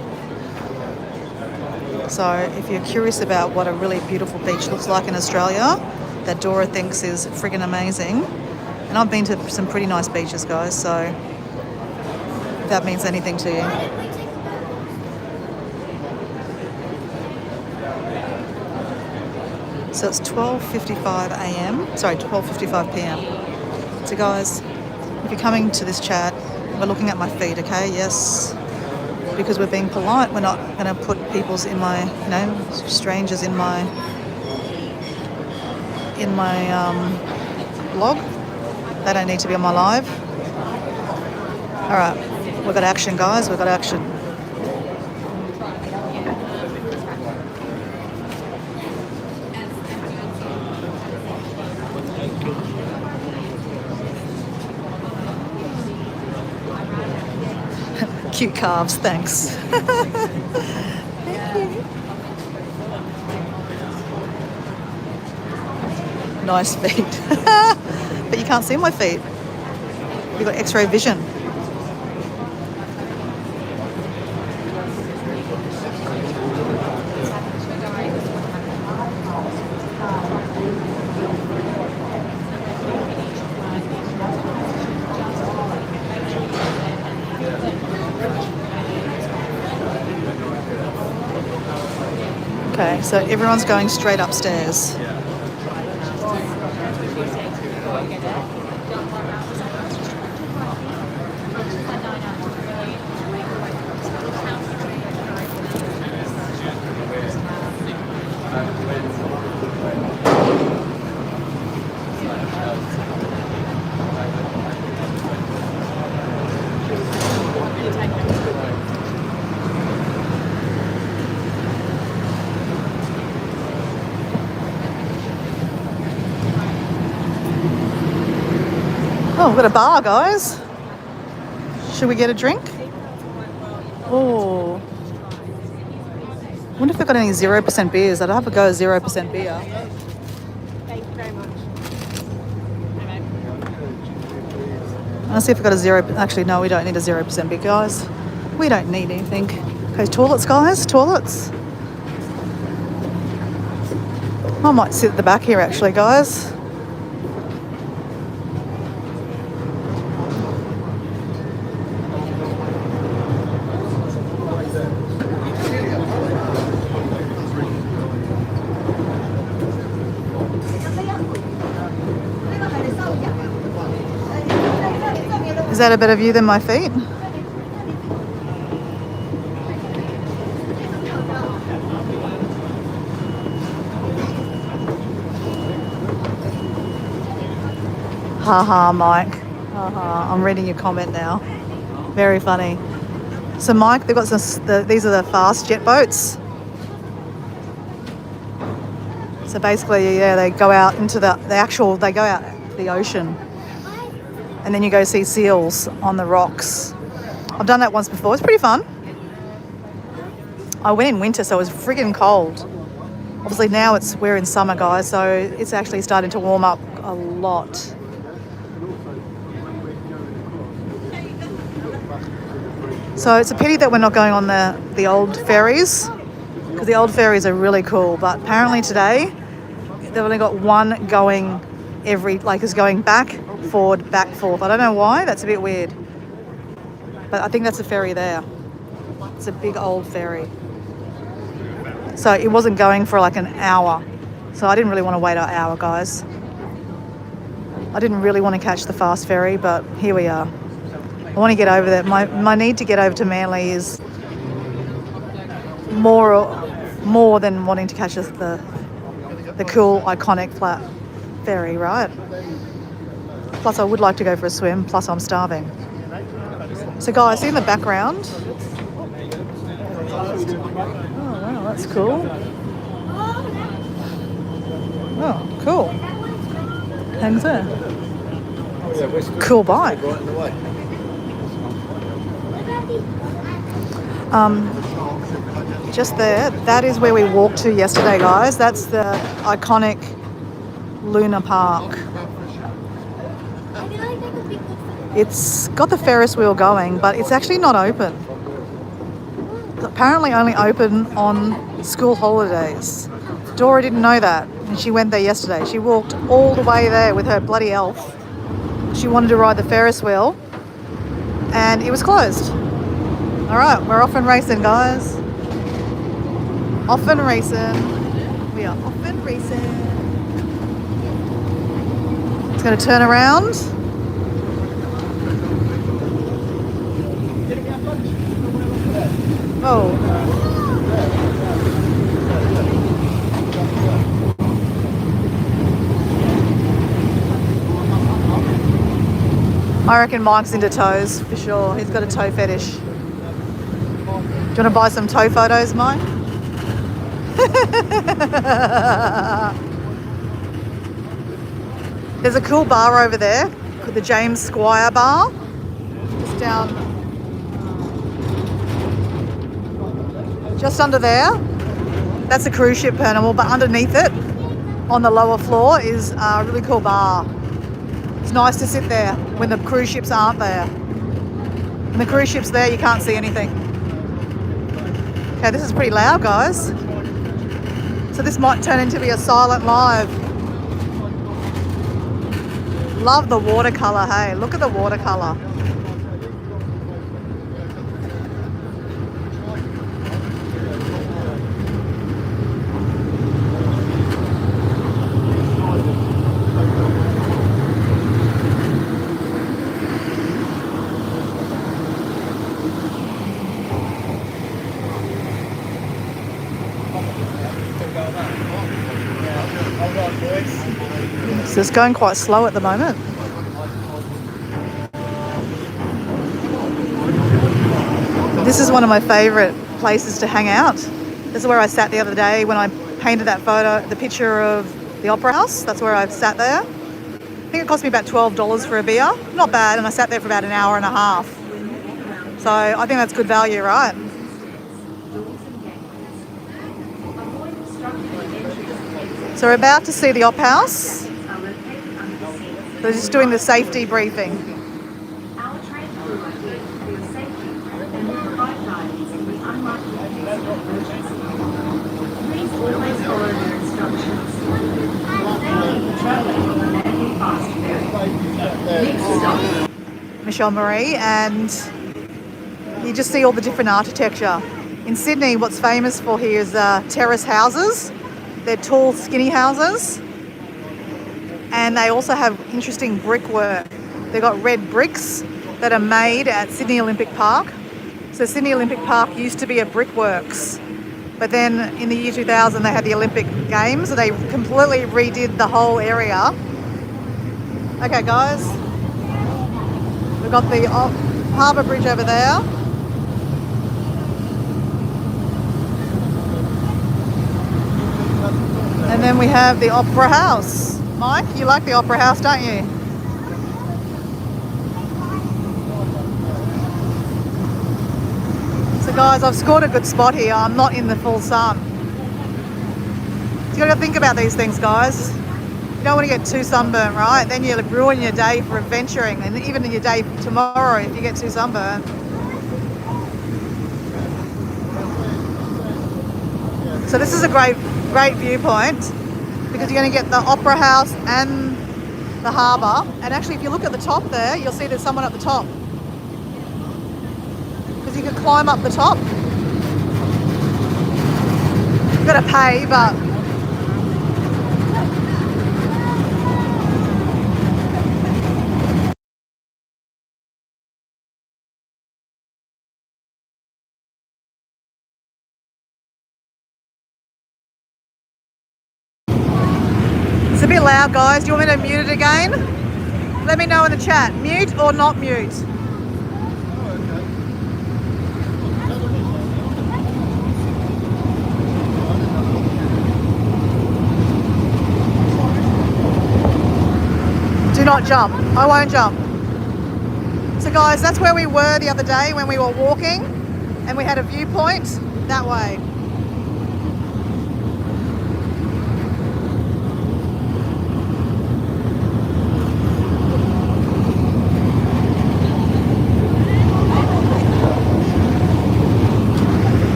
So if you're curious about what a really beautiful beach looks like in Australia, that Dora thinks is friggin' amazing. And I've been to some pretty nice beaches, guys, so if that means anything to you. So it's 12:55 p.m. So guys, if you're coming to this chat, we're looking at my feet, okay? Yes, because we're being polite. We're not going to put strangers in my blog. They don't need to be on my live. All right, we've got action, guys. We've got action. Cute calves, thanks. Thank you. Nice feet. But you can't see my feet. You've got x-ray vision. Okay, so everyone's going straight upstairs. Oh, we've got a bar, guys. Should we get a drink? Oh. I wonder if they've got any 0% beers. I'd have a go at 0% beer. Thank you very much. Let's see if we've got a 0... Actually, no, we don't need a 0% beer, guys. We don't need anything. Okay, toilets, guys. Toilets. I might sit at the back here, actually, guys. Is that a better view than my feet? Haha, Mike. Haha, I'm reading your comment now. Very funny. So, Mike, they've got these are the fast jet boats. So basically, yeah, they go out into they go out the ocean. And then you go see seals on the rocks. I've done that once before. It's pretty fun. I went in winter, so it was friggin' cold. Obviously now we're in summer, guys, so it's actually starting to warm up a lot. So it's a pity that we're not going on the old ferries, because the old ferries are really cool. But apparently today they've only got one going is going back, forward, back, forth. I don't know why. That's a bit weird. But I think that's a ferry there. It's a big old ferry. So it wasn't going for like an hour. So I didn't really want to wait an hour, guys. I didn't really want to catch the fast ferry, but here we are. I want to get over there. My need to get over to Manly is more than wanting to catch the cool, iconic flat ferry, right? Plus, I would like to go for a swim. Plus, I'm starving. So, guys, see in the background. Oh, wow, that's cool. Oh, cool. Hangs there. Cool bike. Just there. That is where we walked to yesterday, guys. That's the iconic Luna Park. It's got the Ferris wheel going, but it's actually not open. It's apparently only open on school holidays. Dora didn't know that, and she went there yesterday. She walked all the way there with her bloody elf. She wanted to ride the Ferris wheel, and it was closed. All right, we're off and racing, guys. Off and racing. We are off and racing. It's going to turn around. Oh. I reckon Mike's into toes, for sure. He's got a toe fetish. Do you want to buy some toe photos, Mike? There's a cool bar over there, the James Squire bar. It's down just under there. That's a cruise ship terminal, but underneath it, on the lower floor, is a really cool bar. It's nice to sit there when the cruise ships aren't there. When the cruise ship's there, you can't see anything. Okay, this is pretty loud, guys. So this might turn into be a silent live. Love the watercolour, hey. Look at the watercolour. So it's going quite slow at the moment. This is one of my favourite places to hang out. This is where I sat the other day when I painted that photo, the picture of the Opera House. That's where I've sat there. I think it cost me about $12 for a beer. Not bad, and I sat there for about an hour and a half. So I think that's good value, right? So we're about to see the Opera House. They're just doing the safety briefing. Michelle Marie, and you just see all the different architecture. In Sydney, what's famous for here is terrace houses. They're tall, skinny houses. And they also have interesting brickwork. They've got red bricks that are made at Sydney Olympic Park. So Sydney Olympic Park used to be a brickworks. But then in the year 2000, they had the Olympic Games, so they completely redid the whole area. Okay, guys. We've got the Harbour Bridge over there. And then we have the Opera House. Mike, you like the Opera House, don't you? So guys, I've scored a good spot here. I'm not in the full sun. So you got to think about these things, guys. You don't want to get too sunburnt, right? Then you'll ruin your day for adventuring, and even your day tomorrow if you get too sunburnt. So this is a great viewpoint because you're going to get the Opera House and the harbour. And actually, if you look at the top there, you'll see there's someone at the top. Because you can climb up the top. You've got to pay, but it's a bit loud, guys. Do you want me to mute it again? Let me know in the chat. Mute or not mute? Do not jump. I won't jump. So guys, that's where we were the other day when we were walking, and we had a viewpoint that way.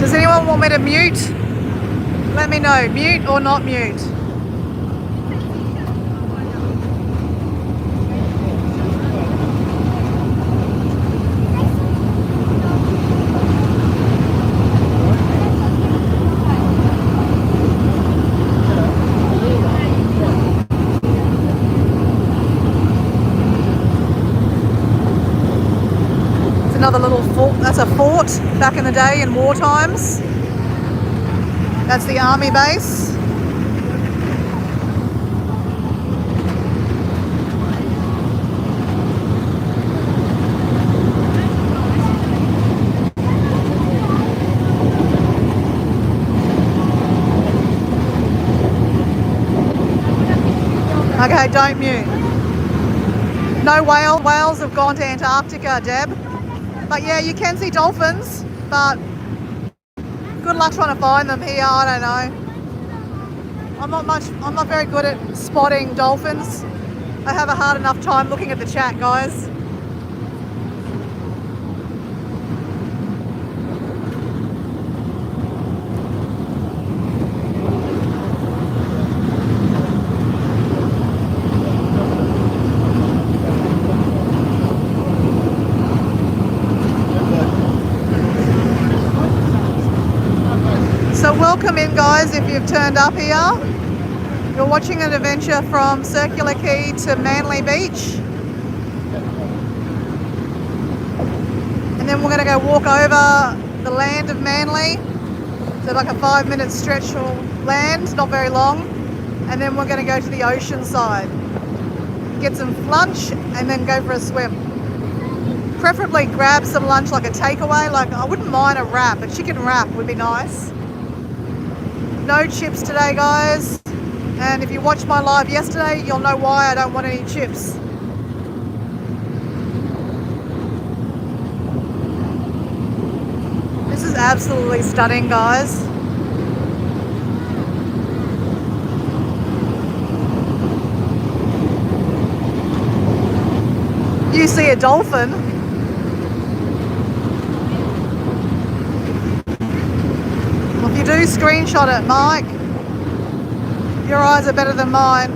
Does anyone want me to mute? Let me know, mute or not mute. Another little fort. That's a fort back in the day in war times. That's the army base. Okay, don't mute. No whales have gone to Antarctica, Deb. But yeah, you can see dolphins, but good luck trying to find them here, I don't know. I'm not very good at spotting dolphins. I have a hard enough time looking at the chat, guys. Welcome in, guys, if you've turned up here. You're watching an adventure from Circular Quay to Manly Beach. And then we're going to go walk over the land of Manly. So like a 5-minute stretch of land, not very long. And then we're going to go to the ocean side. get some lunch and then go for a swim. Preferably grab some lunch like a takeaway. Like I wouldn't mind a wrap. A chicken wrap would be nice. No chips today, guys. And if you watched my live yesterday, you'll know why I don't want any chips. This is absolutely stunning, guys. You see a dolphin. Well, if you do screenshot it, Mike, your eyes are better than mine.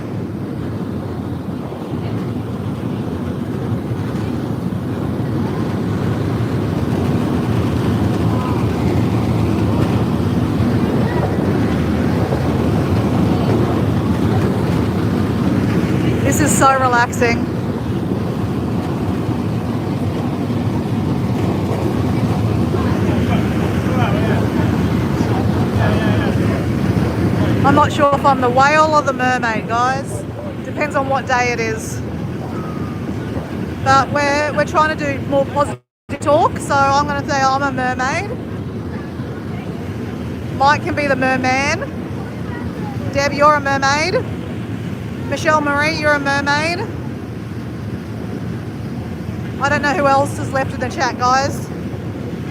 This is so relaxing. I'm not sure if I'm the whale or the mermaid, guys. Depends on what day it is. But we're trying to do more positive talk, so I'm going to say I'm a mermaid. Mike can be the merman. Deb, you're a mermaid. Michelle Marie, you're a mermaid. I don't know who else is left in the chat, guys.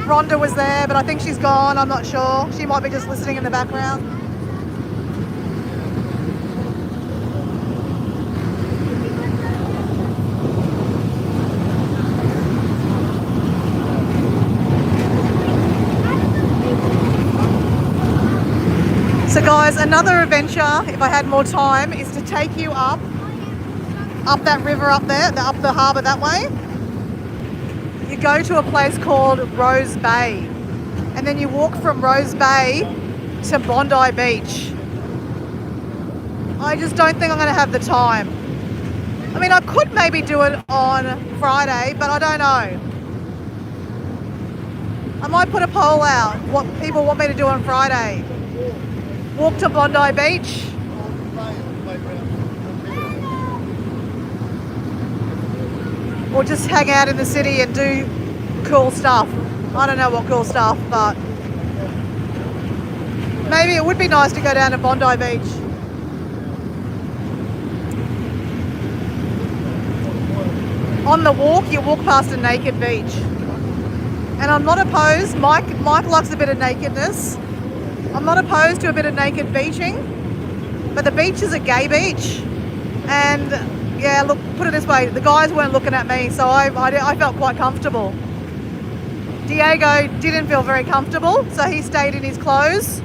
Rhonda was there, but I think she's gone. I'm not sure. She might be just listening in the background. So guys, another adventure, if I had more time, is to take you up that river up there, up the harbour that way. You go to a place called Rose Bay, and then you walk from Rose Bay to Bondi Beach. I just don't think I'm going to have the time. I mean, I could maybe do it on Friday, but I don't know. I might put a poll out, what people want me to do on Friday. Walk to Bondi Beach. Or just hang out in the city and do cool stuff. I don't know what cool stuff, but maybe it would be nice to go down to Bondi Beach. On the walk, you walk past a naked beach. And I'm not opposed, Mike likes a bit of nakedness. I'm not opposed to a bit of naked beaching, but the beach is a gay beach. And yeah, look, put it this way, the guys weren't looking at me, so I felt quite comfortable. Diego didn't feel very comfortable, so he stayed in his clothes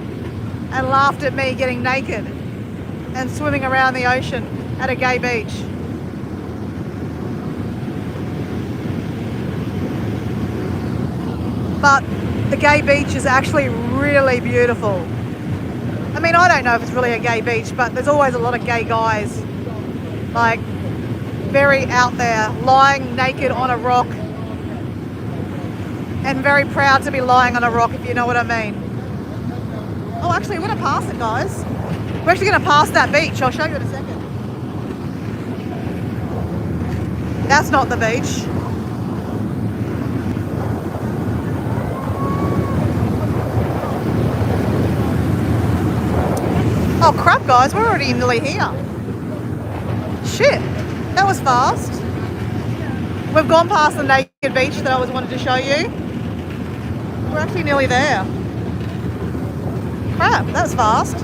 and laughed at me getting naked and swimming around the ocean at a gay beach. But the gay beach is actually really beautiful. I mean, I don't know if it's really a gay beach, but there's always a lot of gay guys, like very out there, lying naked on a rock, and very proud to be lying on a rock, if you know what I mean. Oh, actually, we're going to pass it, guys. We're actually going to pass that beach. I'll show you in a second. That's not the beach. Oh crap, guys, we're already nearly here. Shit, that was fast. We've gone past the naked beach that I was wanted to show you. We're actually nearly there. Crap, that was fast.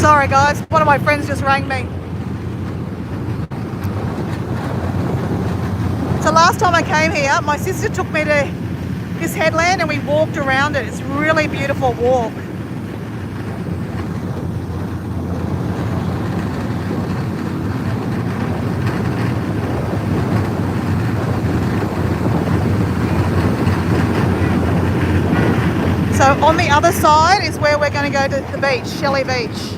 Sorry guys, one of my friends just rang me. So last time I came here, my sister took me to this headland and we walked around it. It's a really beautiful walk. So on the other side is where we're going to go to the beach, Shelley Beach.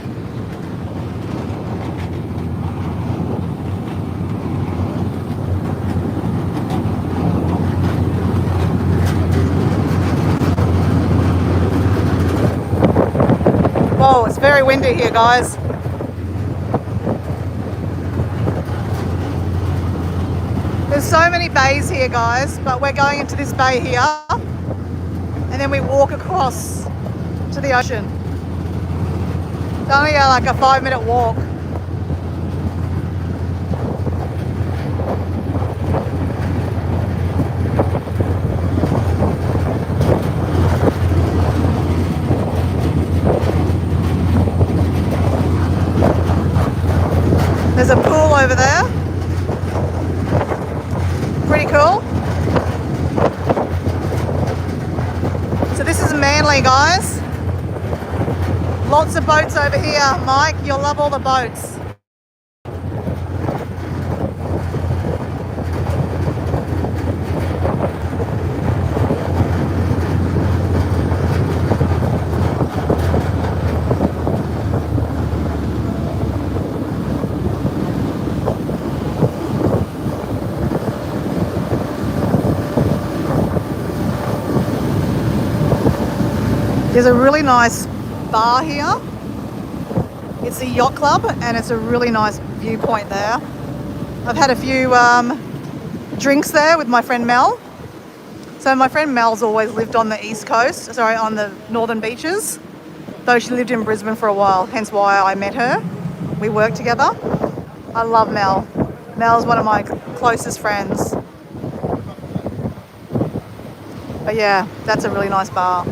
Whoa, it's very windy here, guys. There's so many bays here, guys, but we're going into this bay here. And then we walk across to the ocean. It's only like a 5-minute walk. There's a pool over there. Pretty cool. So this is Manly, guys. Lots of boats over here. Mike, you'll love all the boats. There's a really nice bar here. It's the yacht club and it's a really nice viewpoint there. I've had a few drinks there with my friend Mel. So my friend Mel's always lived on the east coast, sorry, on the northern beaches, though she lived in Brisbane for a while, hence why I met her. We worked together. I love Mel. Mel's one of my closest friends. But yeah, that's a really nice bar.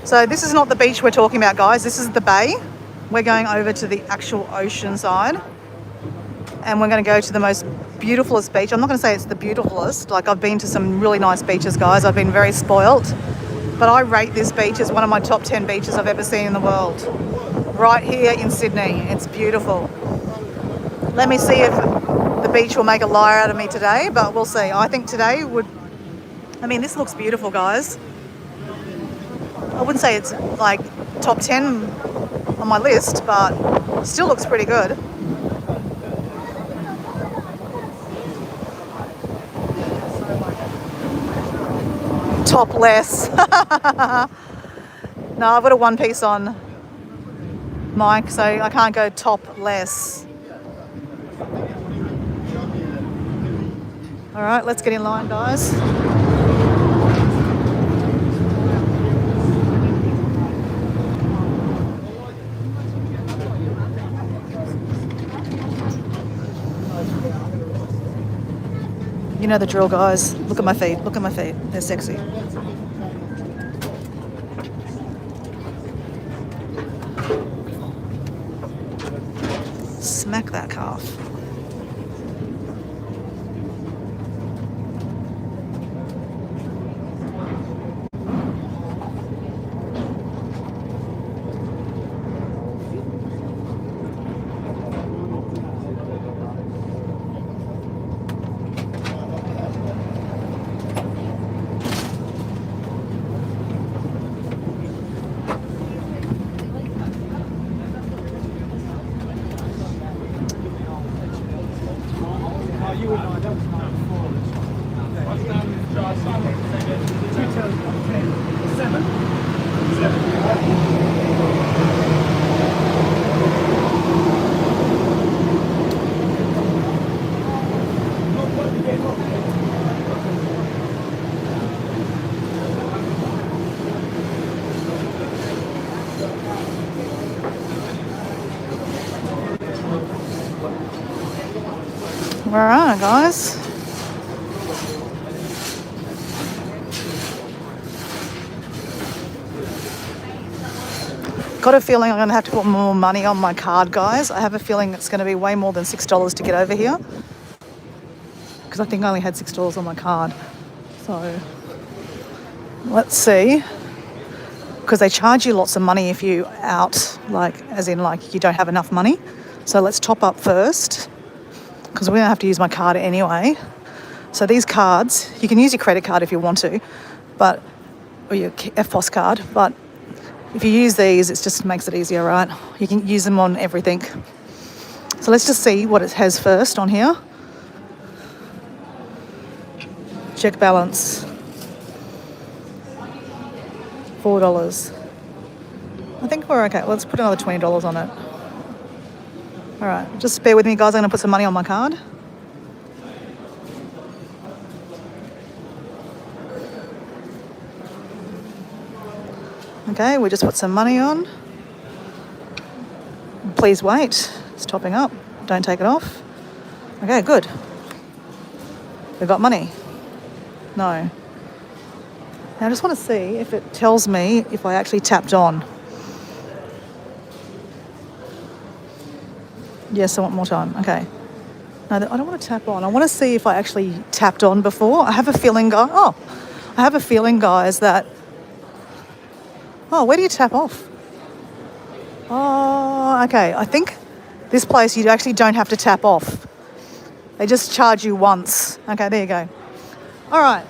So this is not the beach we're talking about, guys. This is the bay. We're going over to the actual ocean side. And we're going to go to the most beautifulest beach. I'm not going to say it's the beautifulest. Like, I've been to some really nice beaches, guys. I've been very spoilt. But I rate this beach as one of my top 10 beaches I've ever seen in the world. Right here in Sydney. It's beautiful. Let me see if the beach will make a liar out of me today, but we'll see. I think today would... I mean, this looks beautiful, guys. I wouldn't say it's like top 10 on my list, but still looks pretty good. Topless. No, I've got a one piece on, Mike, so I can't go topless. All right, let's get in line, guys. You know the drill, guys. Look at my feet. Look at my feet. They're sexy. Smack that calf. All right, guys. Got a feeling I'm going to have to put more money on my card, guys. I have a feeling it's going to be way more than $6 to get over here. Because I think I only had $6 on my card. So, let's see. Because they charge you lots of money if you out, like, as in, like, you don't have enough money. So let's top up first. Because we're going to have to use my card anyway. So these cards, you can use your credit card if you want to, or your FPOS card, but if you use these, it just makes it easier, right? You can use them on everything. So let's just see what it has first on here. Check balance. $4. I think we're okay. Let's put another $20 on it. All right, just bear with me, guys. I'm going to put some money on my card. Okay, we just put some money on. Please wait. It's topping up. Don't take it off. Okay, good. We've got money. No. Now I just want to see if it tells me if I actually tapped on. Yes, I want more time. Okay. No, I don't want to tap on. I want to see if I actually tapped on before. I have a feeling, guys, that... Oh, where do you tap off? Oh, okay. I think this place you actually don't have to tap off. They just charge you once. Okay, there you go. All right.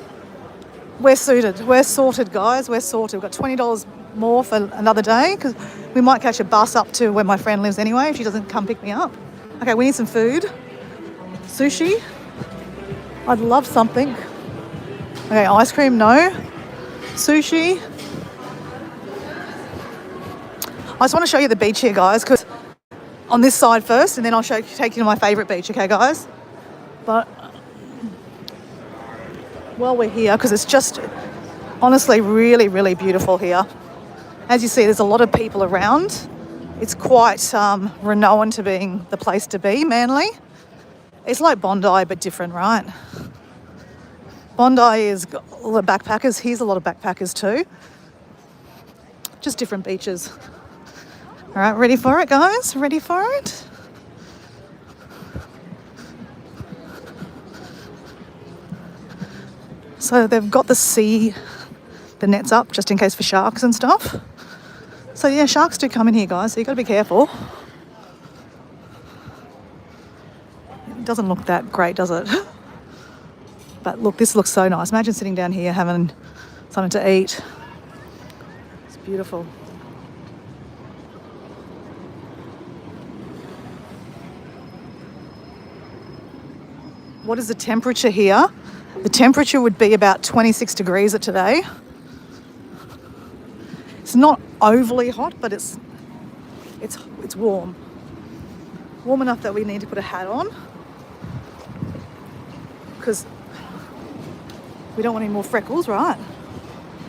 We're suited. We're sorted, guys. We're sorted. We've got $20 more for another day because we might catch a bus up to where my friend lives anyway if she doesn't come pick me up. Okay, we need some food. Sushi. I'd love something. Okay, ice cream, no. Sushi. I just want to show you the beach here, guys, because on this side first, and then I'll take you to my favourite beach, okay, guys? But while we're here, because it's just honestly really, really beautiful here. As you see, there's a lot of people around. It's quite renowned to being the place to be, Manly. It's like Bondi, but different, right? Bondi is all the backpackers. Here's a lot of backpackers too. Just different beaches. All right, ready for it, guys? Ready for it? So they've got the nets up just in case for sharks and stuff. So yeah, sharks do come in here, guys, so you've got to be careful. It doesn't look that great, does it? But look, this looks so nice. Imagine sitting down here having something to eat. It's beautiful. What is the temperature here? The temperature would be about 26 degrees at today. It's not overly hot, but it's warm. Warm enough that we need to put a hat on because we don't want any more freckles, right?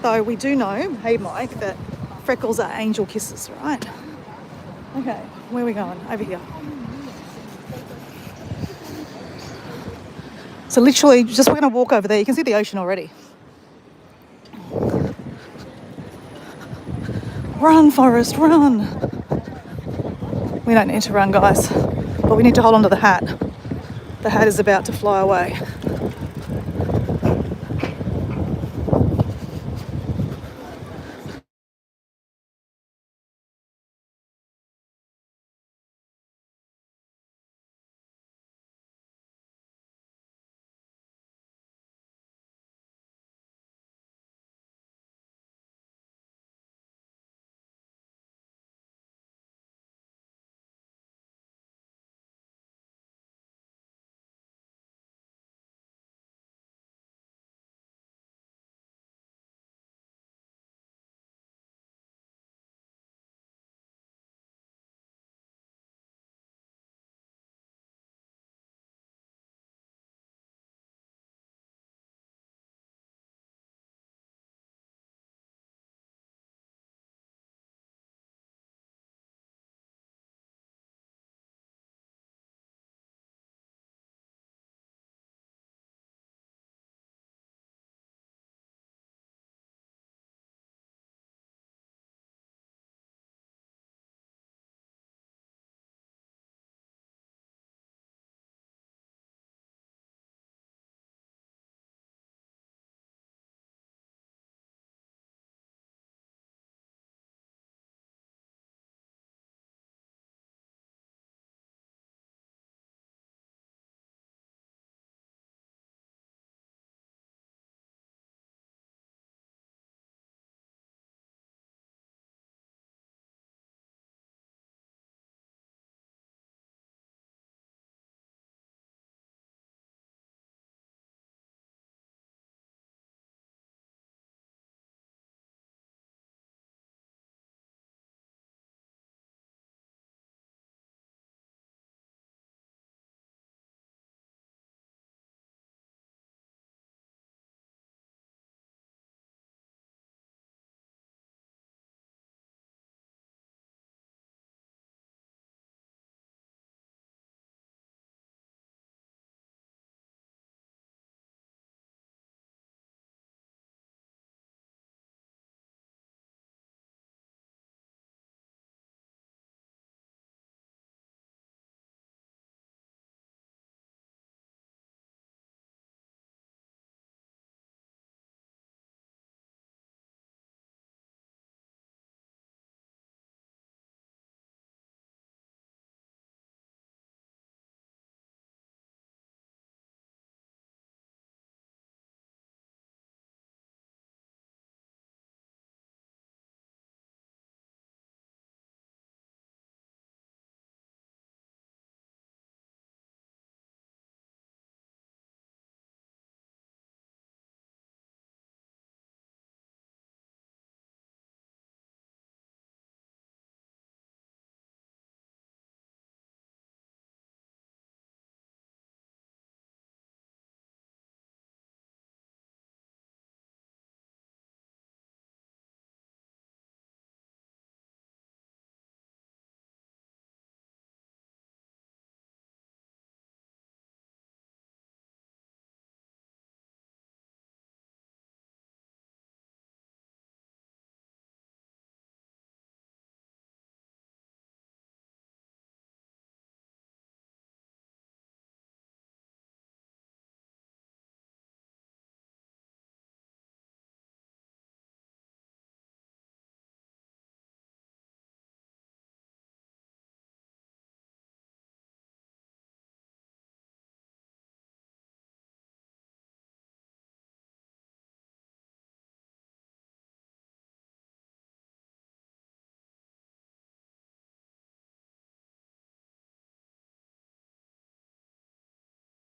Though we do know, hey Mike, that freckles are angel kisses, right? Okay, where are we going? Over here. So literally, just we're going to walk over there. You can see the ocean already. Run, Forrest, run. We don't need to run, guys, but we need to hold on to the hat. The hat is about to fly away.